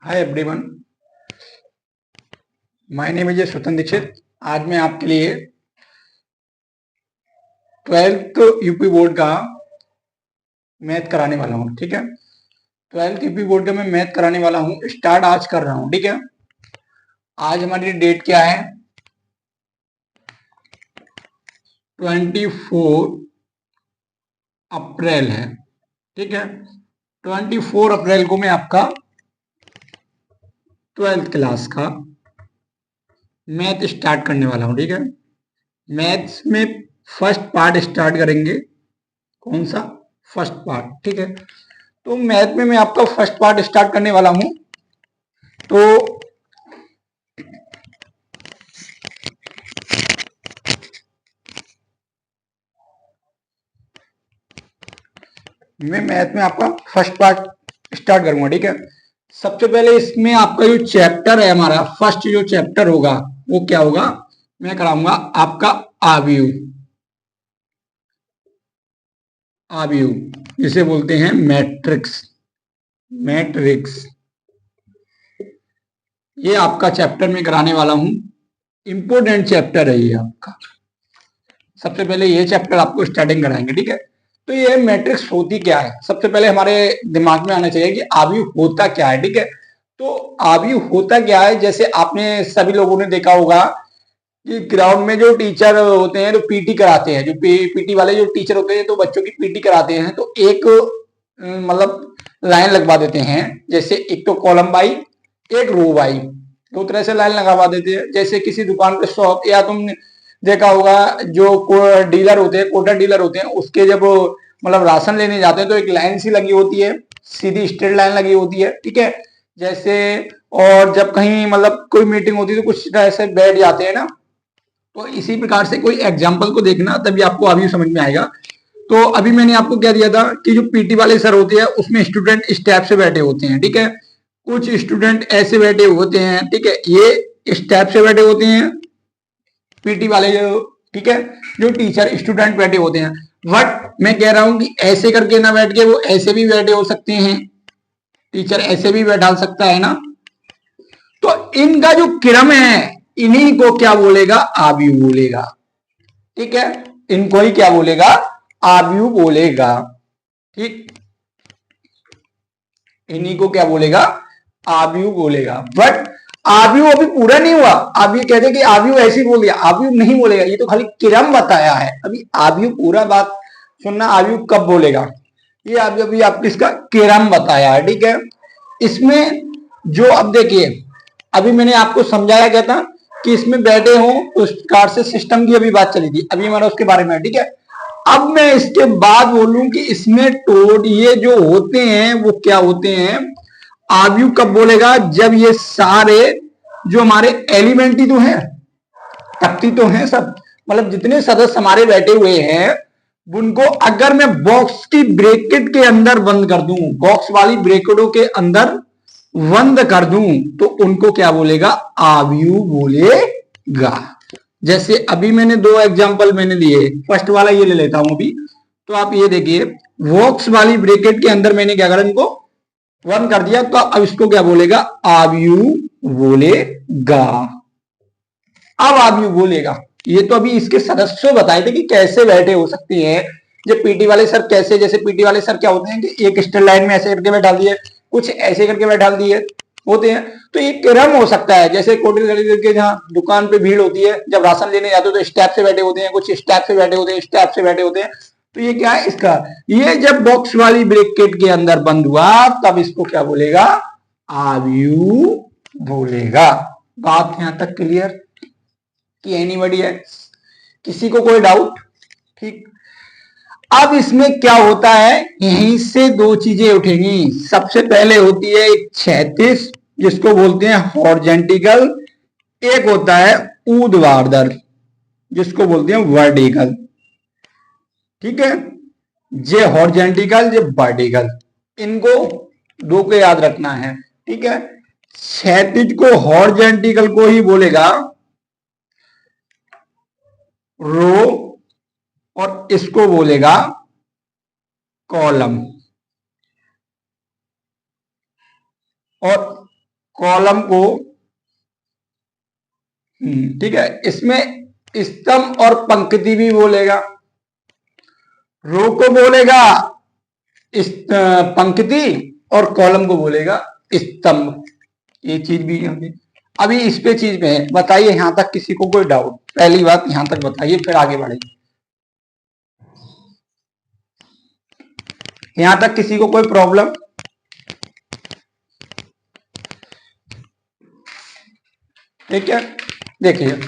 Hi everyone, my name is स्वतंत्र दीक्षित। आज मैं आपके लिए 12th यूपी बोर्ड का मैथ कराने वाला हूँ। ठीक है, 12th यूपी बोर्ड का मैं मैथ कराने वाला हूँ। स्टार्ट आज कर रहा हूँ। ठीक है, आज हमारी डेट क्या है? 24 अप्रैल है। ठीक है, 24 अप्रैल को मैं आपका 12th क्लास का मैथ स्टार्ट करने वाला हूँ। ठीक है, मैथ्स में फर्स्ट पार्ट स्टार्ट करेंगे। कौन सा? First part. ठीक है, तो मैथ में मैं आपका फर्स्ट पार्ट स्टार्ट करने वाला हूं। तो मैं मैथ में आपका फर्स्ट पार्ट स्टार्ट करूंगा। ठीक है, सबसे पहले इसमें आपका जो चैप्टर है, हमारा फर्स्ट जो चैप्टर होगा वो क्या होगा? मैं कराऊंगा आपका आव्यूह। आव्यूह जिसे बोलते हैं मैट्रिक्स। मैट्रिक्स ये आपका चैप्टर में कराने वाला हूं। इंपोर्टेंट चैप्टर है ये आपका। सबसे पहले ये चैप्टर आपको स्टार्टिंग कराएंगे। ठीक है, तो ये मैट्रिक्स होती क्या है, सबसे पहले हमारे दिमाग में आना चाहिए कि आव्यूह होता क्या है। ठीक है, तो आव्यूह होता क्या है? जैसे आपने सभी लोगों ने देखा होगा कि ग्राउंड में जो टीचर होते हैं, जो पीटी कराते हैं, जो पीटी वाले जो टीचर होते हैं, तो बच्चों की पीटी कराते हैं, तो एक मतलब लाइन लगवा देते हैं। जैसे एक तो कॉलम बाई, एक रो बाई, दो तरह से लाइन लगवा देते हैं। जैसे किसी दुकान पे शॉप, या तुमने देखा होगा जो डीलर होते हैं, कोटा डीलर होते हैं, उसके जब मतलब राशन लेने जाते हैं तो एक लाइन सी लगी होती है, सीधी स्ट्रेट लाइन लगी होती है। ठीक है, जैसे और जब कहीं मतलब कोई मीटिंग होती है तो कुछ ऐसे बैठ जाते हैं ना, तो इसी प्रकार से कोई एग्जाम्पल को देखना, तभी आपको अभी समझ में आएगा। तो अभी मैंने आपको क्या दिया था कि जो पीटी वाले सर होते हैं उसमें स्टूडेंट इस टाइप से बैठे होते हैं। ठीक है, कुछ स्टूडेंट ऐसे बैठे होते हैं। ठीक है, ये इस टाइप से बैठे होते हैं पीटी वाले जो, ठीक है, जो टीचर स्टूडेंट बैठे होते हैं। बट मैं कह रहा हूं कि ऐसे करके ना बैठ के वो ऐसे भी बैठे हो सकते हैं, टीचर ऐसे भी बैठा सकता है ना। तो इनका जो क्रम है, इन्हीं को क्या बोलेगा? आव्यूह बोलेगा। ठीक है, इनको ही क्या बोलेगा? आव्यूह बोलेगा। ठीक, इन्हीं को क्या बोलेगा? आव्यूह बोलेगा। बट आव्यूह अभी पूरा नहीं हुआ। आप ये कहते कि आव्यूह ऐसी बोल दिया, आव्यूह नहीं बोलेगा, ये तो खाली क्रम बताया है। अभी आव्यूह पूरा बात सुनना, आव्यूह कब बोलेगा ये अभी आपको इसका क्रम बताया है। ठीक है, इसमें जो अब देखिए, अभी मैंने आपको समझाया क्या था कि इसमें बैठे हो उस कार से सिस्टम की अभी बात चली थी, अभी हमारा उसके बारे में। ठीक है, अब मैं इसके बाद बोलूं कि इसमें टोड ये जो होते हैं वो क्या होते हैं? आव्यूह कब बोलेगा? जब ये सारे जो हमारे एलिमेंट ही तो हैं, तख्ती तो हैं सब, मतलब जितने सदस्य हमारे बैठे हुए हैं उनको अगर मैं बॉक्स की ब्रैकेट के अंदर बंद कर दूं, बॉक्स वाली ब्रैकेटों के अंदर बंद कर दूं, तो उनको क्या बोलेगा? आव्यूह बोलेगा। जैसे अभी मैंने दो एग्जांपल मैंने दिए, फर्स्ट वाला ये ले लेता हूं अभी। तो आप ये देखिए, बॉक्स वाली ब्रैकेट के अंदर मैंने क्या करा, इनको बंद कर दिया, तो अब इसको क्या बोलेगा? आव्यूह बोलेगा। अब आव्यूह बोलेगा। ये तो अभी इसके सदस्य बताए थे कि कैसे बैठे हो सकते हैं। जब पीटी वाले सर कैसे, जैसे पीटी वाले सर क्या होते हैं कि एक स्ट्रेट लाइन में ऐसे करके बैठा दिए, कुछ ऐसे करके बैठा दिए होते हैं। तो ये क्रम हो सकता है, जैसे कोटी के जहां दुकान पे भीड़ होती है, जब राशन लेने जाते हो तो स्टेप से बैठे होते हैं, कुछ स्टेप से बैठे होते हैं, स्टेप से बैठे होते हैं। तो ये क्या है इसका? ये जब बॉक्स वाली ब्रैकेट के अंदर बंद हुआ, तब इसको क्या बोलेगा? आव्यूह बोलेगा। बात यहां तक क्लियर कि एनीबॉडी है? किसी को कोई डाउट? ठीक, अब इसमें क्या होता है, यहीं से दो चीजें उठेंगी। सबसे पहले होती है एक क्षैतिज, जिसको बोलते हैं हॉरिजॉन्टल, एक होता है ऊर्ध्वाधर, जिसको बोलते हैं वर्टिकल। ठीक है, ये हॉरिजॉन्टल, ये वर्टिकल, इनको दो को याद रखना है। ठीक है, क्षैतिज को, हॉरिजॉन्टल को ही बोलेगा रो, और इसको बोलेगा कॉलम। और कॉलम को, ठीक है, इसमें स्तंभ और पंक्ति भी बोलेगा, रो को बोलेगा पंक्ति और कॉलम को बोलेगा स्तंभ। ये चीज भी यहाँ पे, अभी इस पे चीज पे है। बताइए यहां तक किसी को कोई डाउट? पहली बात यहां तक बताइए, फिर आगे बढ़ेंगे। यहां तक किसी को कोई प्रॉब्लम? ठीक है, देखिए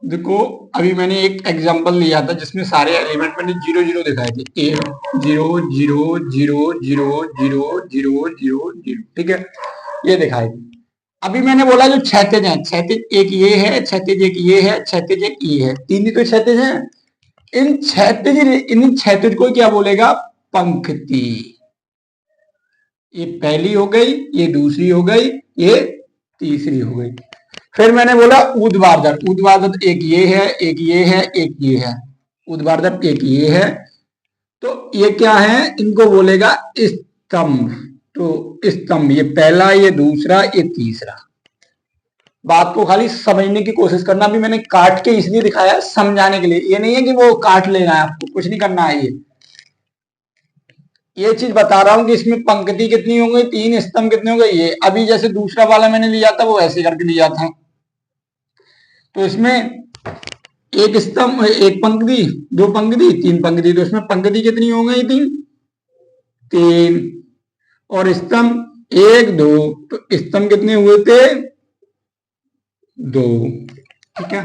देखो, अभी मैंने एक एग्जांपल लिया था जिसमें सारे एलिमेंट मैंने 0 0 दिखाए थे, ए 0 0 0 0 0 0 0 0, ठीक है, ये दिखाए थे। अभी मैंने बोला जो क्षैतिज है, क्षैतिज एक ये है, क्षैतिज एक ये है, क्षैतिज एक ये है, तीन ही तो क्षैतिज है। इन क्षैतिज को क्या बोलेगा? पंक्ति। ये पहली हो गई, ये दूसरी हो गई, ये तीसरी हो गई। फिर मैंने बोला ऊर्ध्वाधर, ऊर्ध्वाधर एक ये है, एक ये है, एक ये है, ऊर्ध्वाधर एक ये है, तो ये क्या है? इनको बोलेगा स्तंभ। तो स्तंभ, ये पहला, ये दूसरा, ये तीसरा। बात को खाली समझने की कोशिश करना। अभी मैंने काट के इसलिए दिखाया समझाने के लिए, ये नहीं है कि वो काट लेना है, आपको कुछ नहीं करना है। ये चीज बता रहा हूं कि इसमें पंक्ति कितनी हो गई, 3, स्तंभ कितने हो गए ये। अभी जैसे दूसरा वाला मैंने लिया था वो ऐसे करके लिया था, तो इसमें एक स्तंभ, एक पंक्ति, 2 पंक्ति, 3 पंक्ति, तो इसमें पंक्ति कितनी हो गई? 3, और स्तंभ 1 2, तो स्तंभ कितने हुए थे? 2, ठीक है।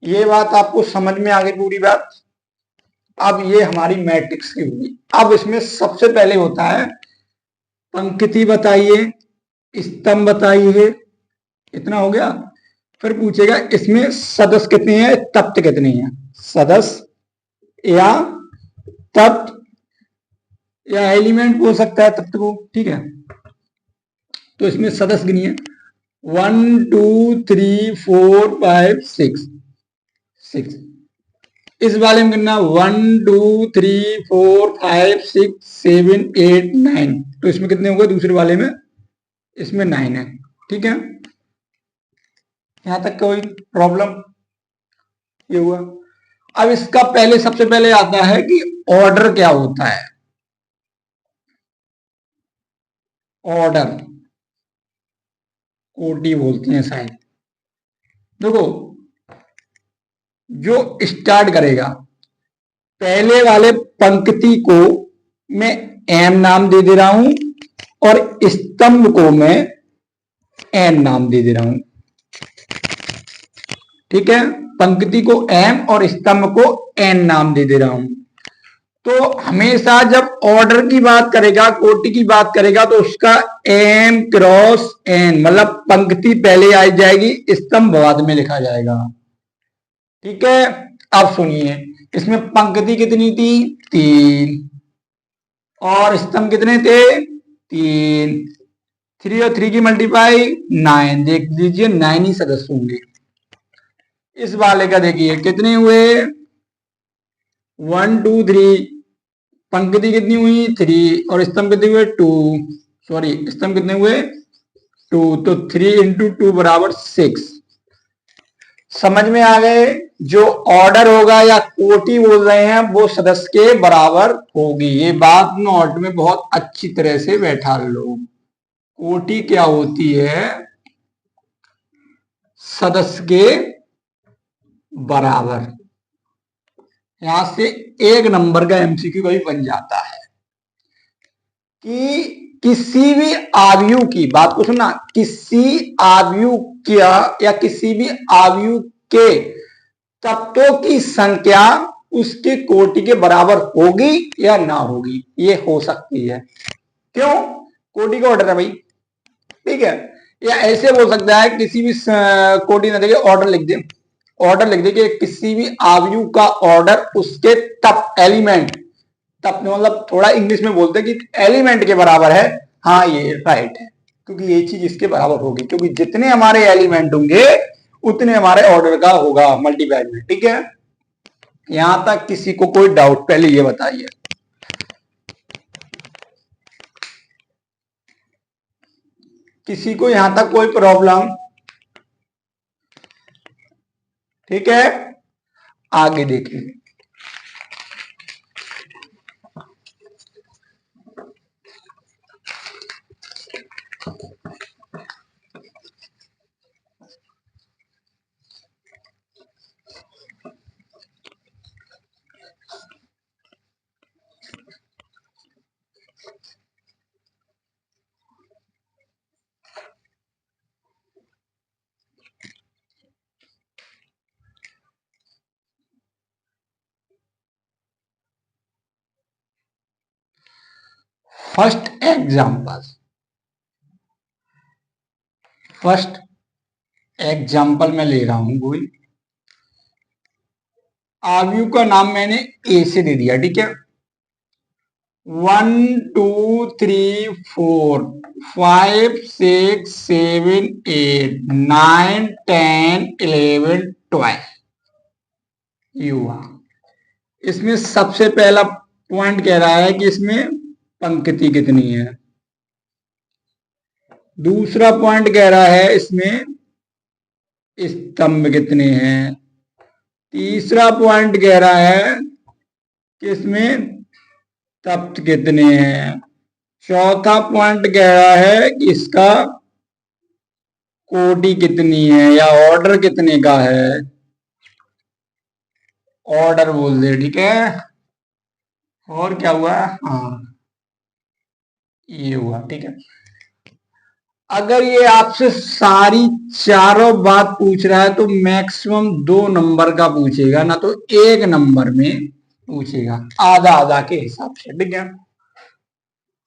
ये बात आपको समझ में आ गई पूरी बात। अब ये हमारी मैट्रिक्स की हुई। अब इसमें सबसे पहले होता है पंक्ति बताइए, स्तंभ बताइए, इतना हो गया। फिर पूछेगा इसमें सदस्य कितने हैं, तत्व कितने हैं, सदस्य या तत्व या एलिमेंट हो सकता है तत्व को, ठीक है। तो इसमें सदस्य गिनिए, 1 2 3 4 5 6। इस वाले में गिनना 1 2 3 4 5 6 7 8 9, तो इसमें कितने होंगे? दूसरे वाले में इसमें 9 है, ठीक है। यहां तक कोई प्रॉब्लम? ये हुआ। अब इसका पहले, सबसे पहले आता है कि ऑर्डर क्या होता है। ऑर्डर कोटि बोलते हैं शायद। देखो, जो स्टार्ट करेगा, पहले वाले पंक्ति को मैं एम नाम दे रहा हूं और स्तंभ को मैं एन नाम दे रहा हूं, ठीक है। पंक्ति को एम और स्तंभ को एन नाम दे रहा हूं। तो हमेशा जब ऑर्डर की बात करेगा, कोटि की बात करेगा, तो उसका एम क्रॉस एन, मतलब पंक्ति पहले आ जाएगी, स्तंभ बाद में लिखा जाएगा, ठीक है। अब सुनिए, इसमें पंक्ति कितनी थी? 3, और स्तंभ कितने थे? 3। 3 और 3 की मल्टीप्लाई 9, देख लीजिए 9 ही सदस्य होंगे। इस वाले का देखिए कितने हुए? 1 2 3, पंक्ति कितनी हुई? 3, और स्तंभ कितने हुए? 2, सॉरी स्तंभ कितने हुए? 2, तो 3 × 2 बराबर 6। समझ में आ गए? जो ऑर्डर होगा या कोटि बोल रहे हैं वो सदस्य के बराबर होगी। ये बात नोट में बहुत अच्छी तरह से बैठा लो। कोटि क्या होती है? सदस्य के बराबर। यहां से 1 नंबर का एमसीक्यू भी बन जाता है कि किसी भी आयु की, बात को सुनना, किसी आयु क्या या किसी भी आयु के तत्वों की संख्या उसके कोटि के बराबर होगी या ना होगी, ये हो सकती है। क्यों? कोटि का ऑर्डर है भाई, ठीक है। या ऐसे बोल सकता है किसी भी कोटि ना देके ऑर्डर लिख दे, ऑर्डर लिख दे कि किसी भी आयु का ऑर्डर उसके तप एलिमेंट, तप मतलब थोड़ा इंग्लिश में बोलते हैं कि एलिमेंट के बराबर है। हाँ ये राइट है, क्योंकि ये चीज इसके बराबर होगी, क्योंकि जितने हमारे एलिमेंट होंगे उतने हमारे ऑर्डर का होगा मल्टीप्लाई में, ठीक है। यहां तक किसी को कोई डाउट? पहले ये बताइए। किसी को यहां तक कोई प्रॉब्लम? ठीक है, आगे देखिए। फर्स्ट एग्जाम्पल, फर्स्ट एग्जाम्पल मैं ले रहा हूं कोई आयु का नाम मैंने ए से दे दिया, ठीक है। 1 2 3 4 5 6 7 8 9 10 11 12 ये हुआ। इसमें सबसे पहला पॉइंट कह रहा है कि इसमें पंक्ति कितनी है। दूसरा पॉइंट कह रहा है इसमें स्तंभ कितने हैं। तीसरा पॉइंट कह रहा है कि इसमें तप्त कितने हैं। चौथा पॉइंट कह रहा है कि इसका कोटि कितनी है या ऑर्डर कितने का है। ऑर्डर बोल दे, ठीक है। और क्या हुआ? हाँ ये हुआ, ठीक है। अगर ये आपसे सारी चारों बात पूछ रहा है तो मैक्सिमम 2 नंबर का पूछेगा, ना तो 1 नंबर में पूछेगा, आधा आधा के हिसाब से, ठीक है।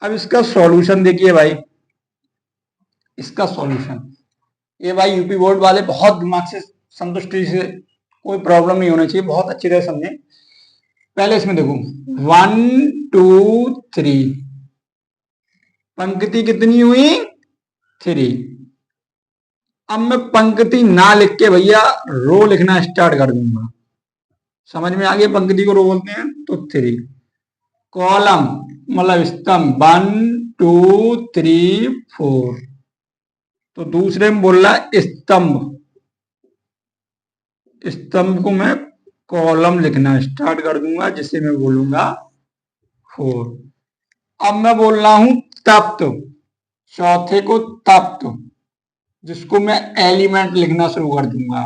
अब इसका सॉल्यूशन देखिए भाई, इसका सॉल्यूशन ये भाई यूपी बोर्ड वाले बहुत दिमाग से संतुष्टि से, कोई प्रॉब्लम नहीं होना चाहिए, बहुत अच्छी तरह समझे। पहले इसमें देखो 1 2 3 पंक्ति कितनी हुई? 3। अब मैं पंक्ति ना लिख के भैया रो लिखना स्टार्ट कर दूंगा। समझ में आ गया पंक्ति को रो बोलते हैं? तो 3 कॉलम मतलब स्तंभ 1 2 3 4। तो दूसरे में बोल रहा स्तंभ, स्तंभ को मैं कॉलम लिखना स्टार्ट कर दूंगा, जिसे मैं बोलूंगा 4। अब मैं बोल रहा हूं तप्त, चौथे को तप्त, जिसको मैं एलिमेंट लिखना शुरू कर दूंगा।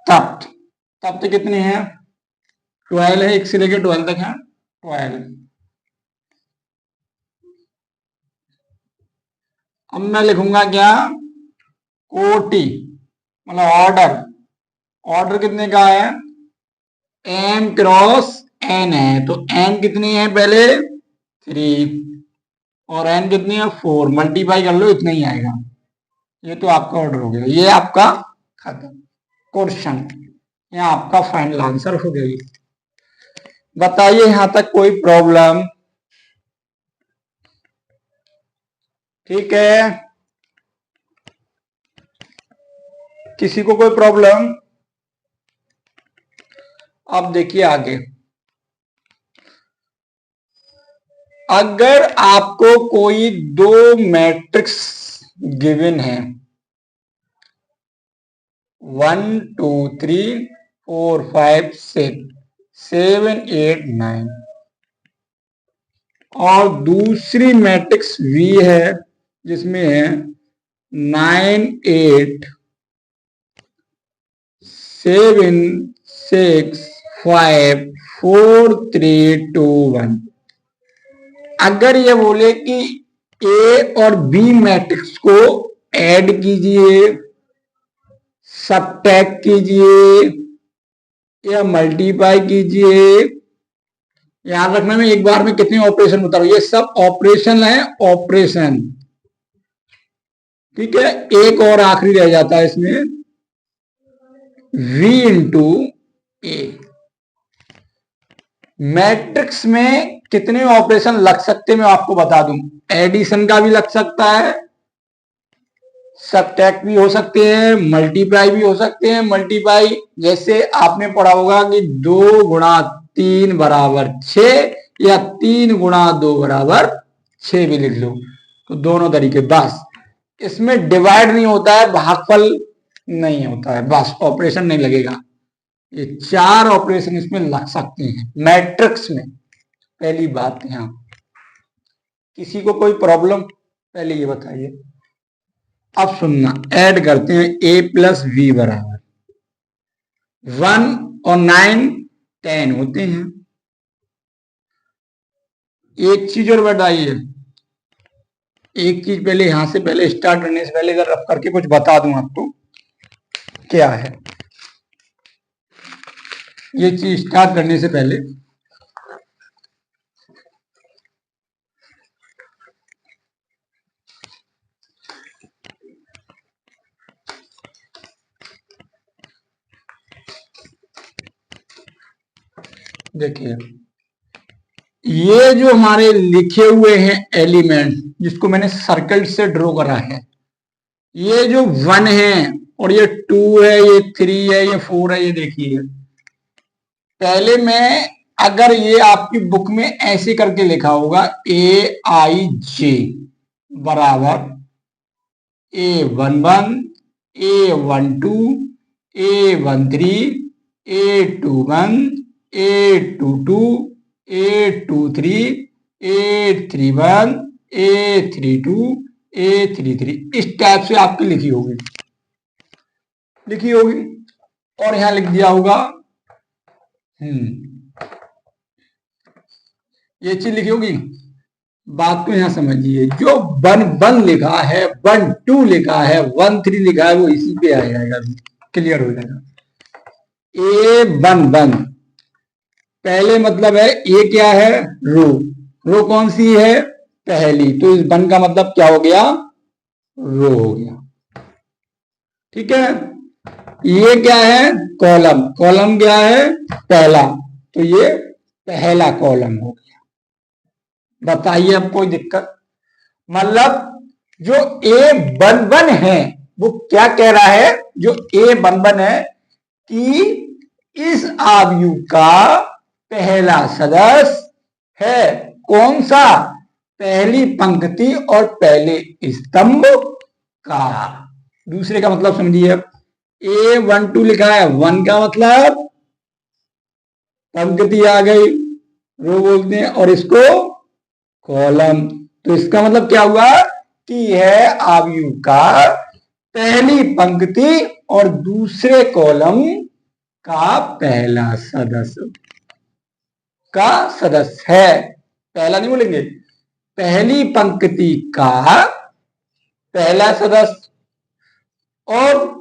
तप्त, तप्त कितने हैं? 12 है, 1 से लेकर 12 तक है 12। अब मैं लिखूंगा क्या? कोटि मतलब ऑर्डर, ऑर्डर कितने का है? m क्रॉस n है, तो n कितनी है पहले? 3 और n कितनी है? 4। मल्टीप्लाई कर लो, इतना ही आएगा। ये तो आपका ऑर्डर हो गया, ये आपका खत्म क्वेश्चन, यहाँ आपका फाइनल आंसर हो गई। बताइए यहां तक कोई प्रॉब्लम? ठीक है, किसी को कोई प्रॉब्लम? अब देखिए आगे, अगर आपको कोई 2 मैट्रिक्स गिवन है 1 2 3 4 5 6 7 8 9 और दूसरी मैट्रिक्स V है जिसमें है 9 8 7 6 5 4 3 2 1। अगर ये बोले कि ए और बी मैट्रिक्स को ऐड कीजिए, सबट्रैक्ट कीजिए या मल्टीप्लाई कीजिए याद रखना, मैं एक बार में कितने ऑपरेशन बता रहा हूं, ये सब ऑपरेशन है, ऑपरेशन। ठीक है, एक और आखिरी रह जाता है इसमें, v इंटू ए। मैट्रिक्स में कितने ऑपरेशन लग सकते हैं मैं आपको बता दूं। एडिशन का भी लग सकता है, सबट्रैक्ट भी हो सकते हैं, मल्टीप्लाई भी हो सकते हैं। मल्टीप्लाई जैसे आपने पढ़ा होगा कि 2 गुणा 3 बराबर 6, या 3 गुणा 2 बराबर 6 भी लिख लो, तो दोनों तरीके। बस इसमें डिवाइड नहीं होता है, भागफल नहीं होता है, बस ऑपरेशन नहीं लगेगा। ये 4 ऑपरेशन इसमें लग सकते हैं मैट्रिक्स में। पहली बात यहां, किसी को कोई प्रॉब्लम पहले ये बताइए। अब सुनना, ऐड करते हैं, a प्लस वी बराबर 1 और 9 10 होते हैं। एक चीज और बताइए, एक चीज पहले यहां से पहले स्टार्ट करने से पहले अगर रफ करके कुछ बता दूं आपको, क्या है ये चीज स्टार्ट करने से पहले। देखिए, ये जो हमारे लिखे हुए हैं एलिमेंट, जिसको मैंने सर्कल से ड्रॉ करा है, ये जो 1 है और ये 2 है, ये 3 है, ये 4 है, ये देखिए। पहले मैं, अगर ये आपकी बुक में ऐसे करके लिखा होगा, AIJ बराबर A11, A12, A13, A21, A22, A23, A31, A32, A33, इस टाइप से आपकी लिखी होगी। और यहां लिख दिया होगा, ये चीज लिखी होगी। बात को यहां समझिए, जो 1 1 लिखा है, 1 2 लिखा है, 1 3 लिखा है, वो इसी पे आ जाएगा, क्लियर हो जाएगा। A11 पहले मतलब है, ए क्या है, रो। रो कौन सी है, पहली, तो इस 1 का मतलब क्या हो गया, रो हो गया। ठीक है, ये क्या है, कॉलम। कॉलम क्या है, पहला, तो ये पहला कॉलम हो गया। बताइए अब कोई दिक्कत। मतलब जो A11 है वो क्या कह रहा है, जो A11 है कि इस आयु का पहला सदस्य है कौन सा, पहली पंक्ति और पहले स्तंभ का। दूसरे का मतलब समझिए, A12 लिखा है, 1 का मतलब पंक्ति आ गई, रो बोलते हैं, और इसको कॉलम। तो इसका मतलब क्या हुआ कि यह आयु का पहली पंक्ति और दूसरे कॉलम का सदस्य है। पहला नहीं बोलेंगे, पहली पंक्ति का पहला सदस्य। और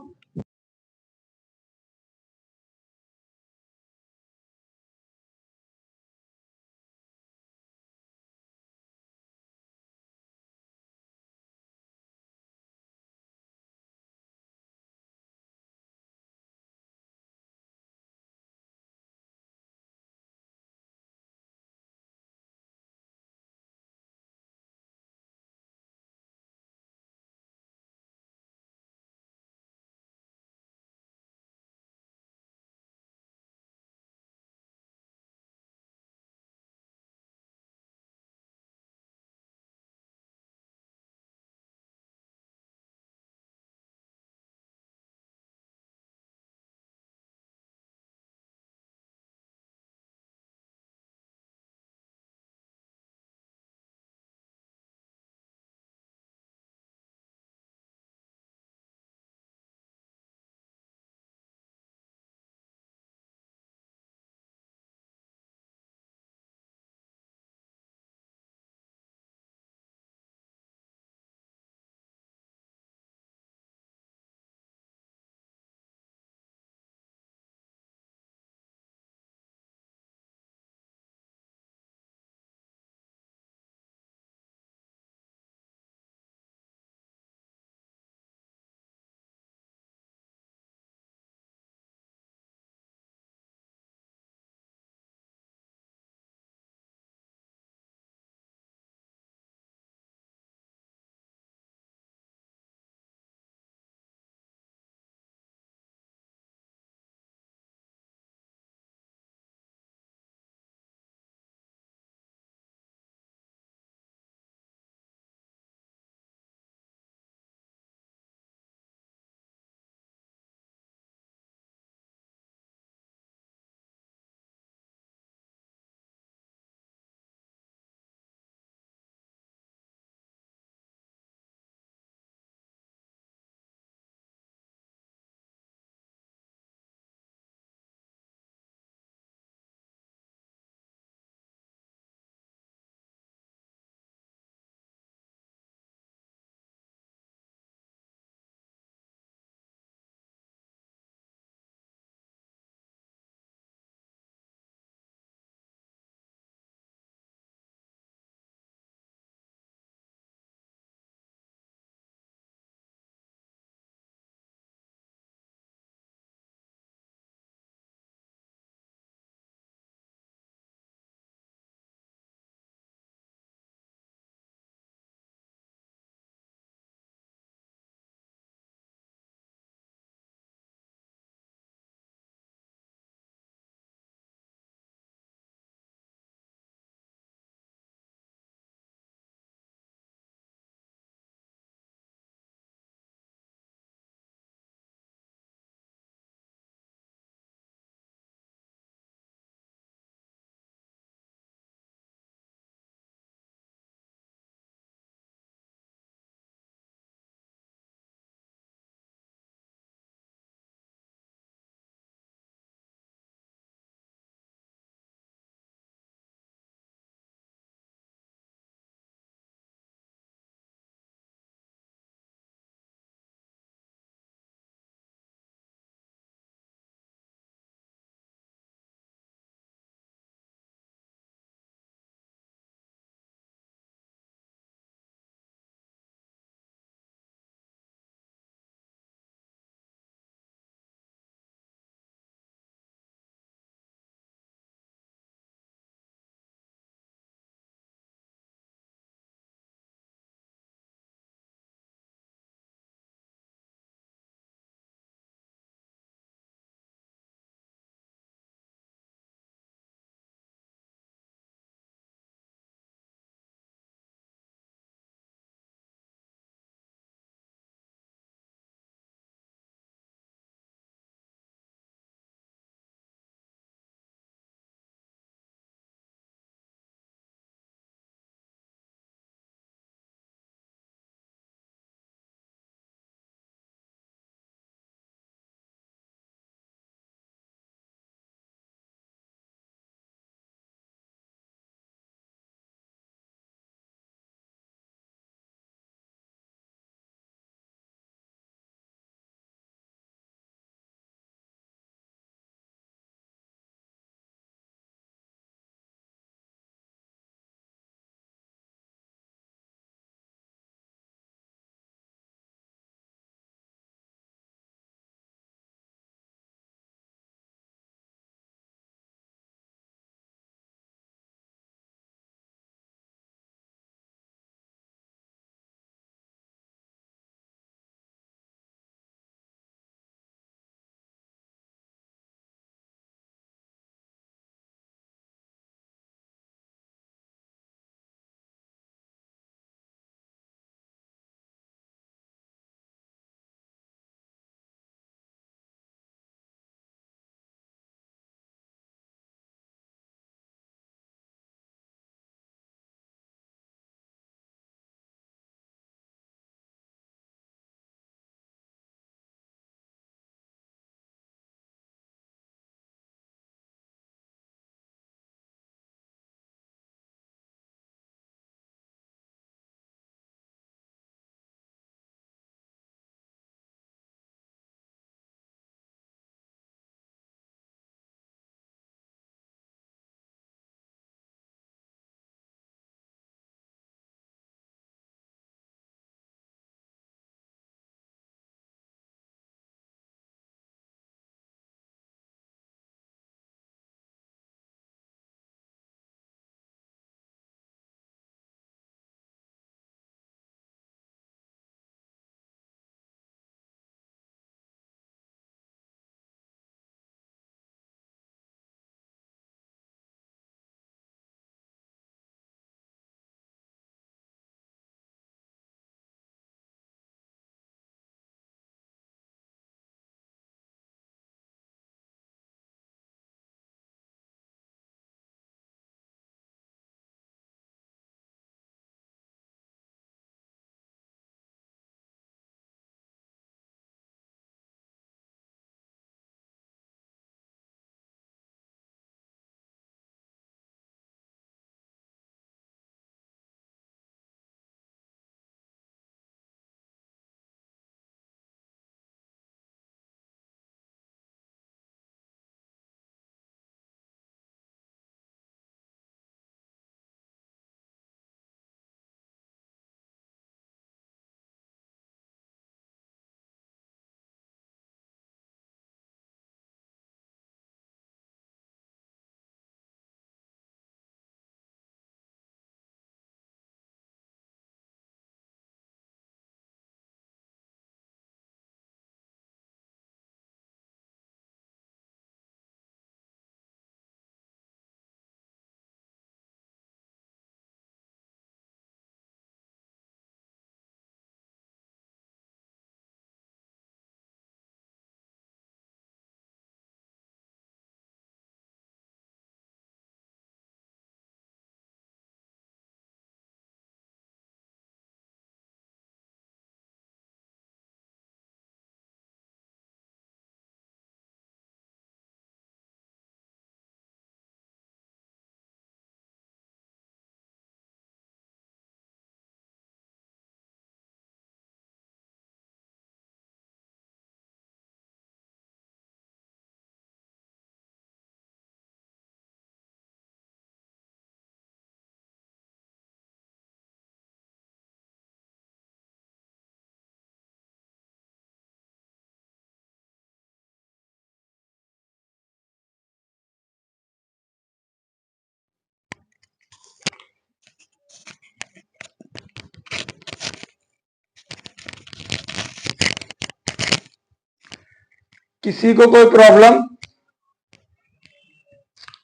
किसी को कोई प्रॉब्लम,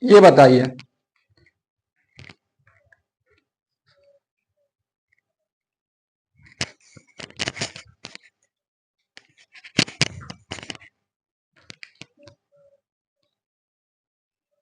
ये बताइए।